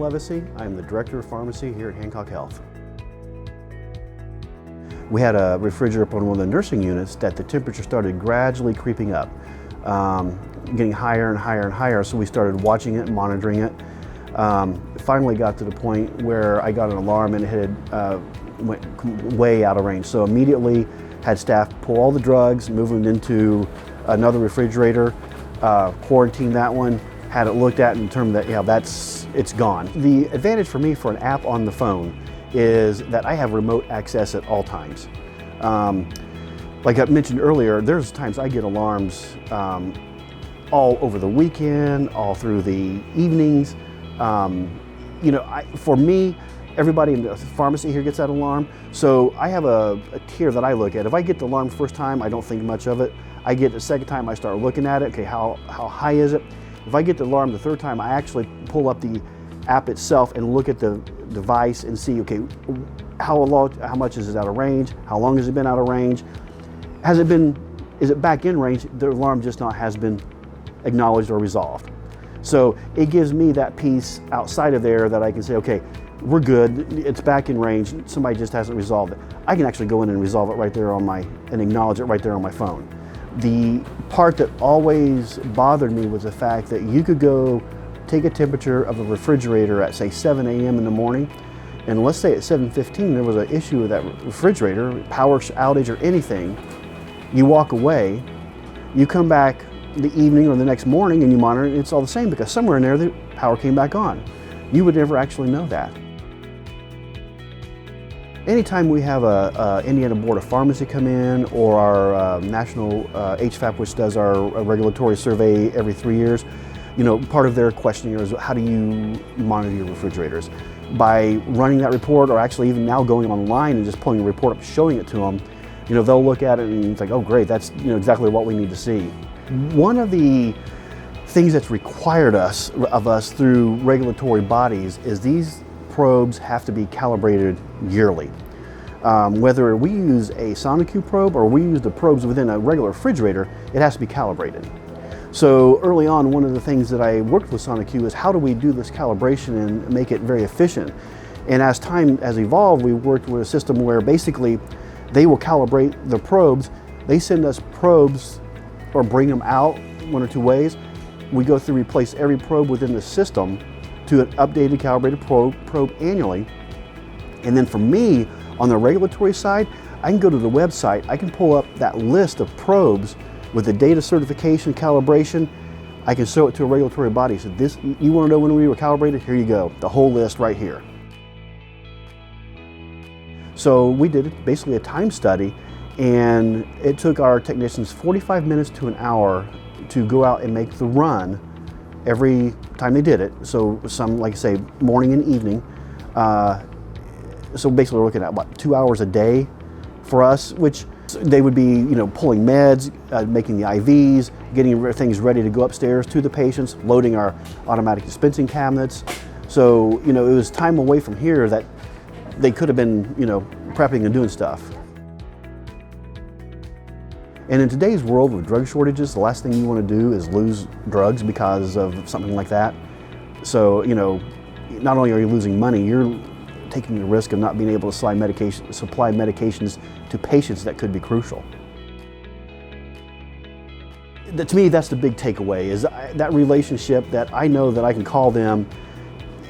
Levesey. I'm the Director of Pharmacy here at Hancock Health. We had a refrigerator up on one of the nursing units that the temperature started gradually creeping up, getting higher and higher and higher, so we started watching it and monitoring it. Finally got to the point where I got an alarm and it had went way out of range. So immediately had staff pull all the drugs, move them into another refrigerator, quarantine that one, had it looked at and determined that, yeah, it's gone. The advantage for me for an app on the phone is that I have remote access at all times. Like I mentioned earlier, there's times I get alarms all over the weekend, all through the evenings. For me, everybody in the pharmacy here gets that alarm. So I have a tier that I look at. If I get the alarm first time, I don't think much of it. I get the second time, I start looking at it. Okay, how high is it? If I get the alarm the third time, I actually pull up the app itself and look at the device and see, okay, how much is it out of range? How long has it been out of range? Is it back in range? The alarm just has been acknowledged or resolved. So it gives me that piece outside of there that I can say, okay, we're good, it's back in range, somebody just hasn't resolved it. I can actually go in and resolve it right there and acknowledge it right there on my phone. The part that always bothered me was the fact that you could go take a temperature of a refrigerator at, say, 7 a.m. in the morning, and let's say at 7:15 there was an issue with that refrigerator, power outage or anything. You walk away, you come back the evening or the next morning and you monitor it, and it's all the same because somewhere in there the power came back on. You would never actually know that. Anytime we have a Indiana Board of Pharmacy come in, or our national HFAP, which does our regulatory survey every 3 years, part of their questionnaire is how do you monitor your refrigerators? By running that report, or actually even now going online and just pulling the report up, showing it to them, they'll look at it and it's like, oh great, that's exactly what we need to see. One of the things that's required of us through regulatory bodies is these probes have to be calibrated yearly. Whether we use a Sonicu probe or we use the probes within a regular refrigerator, it has to be calibrated. So early on, one of the things that I worked with Sonicu is how do we do this calibration and make it very efficient? And as time has evolved, we worked with a system where basically they will calibrate the probes. They send us probes or bring them out one or two ways. We go through, replace every probe within the system to an updated calibrated probe annually. And then for me, on the regulatory side, I can go to the website, I can pull up that list of probes with the data certification, calibration. I can show it to a regulatory body. So this, you want to know when we were calibrated? Here you go, the whole list right here. So we did basically a time study, and it took our technicians 45 minutes to an hour to go out and make the run every time they did it. So some, like I say, morning and evening. So basically we're looking at about 2 hours a day for us, which they would be, pulling meds, making the IVs, getting things ready to go upstairs to the patients, loading our automatic dispensing cabinets. So, it was time away from here that they could have been, prepping and doing stuff. And in today's world with drug shortages, the last thing you want to do is lose drugs because of something like that. So, not only are you losing money, you're taking the risk of not being able to supply medications to patients that could be crucial. To me, that's the big takeaway, is that relationship that I know that I can call them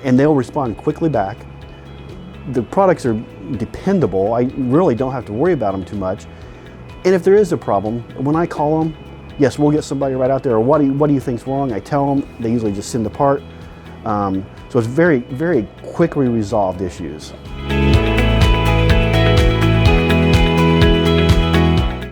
and they'll respond quickly back. The products are dependable. I really don't have to worry about them too much. And if there is a problem, when I call them, yes, we'll get somebody right out there, or what do you think's wrong? I tell them, they usually just send the part. So it's very, very quickly resolved issues.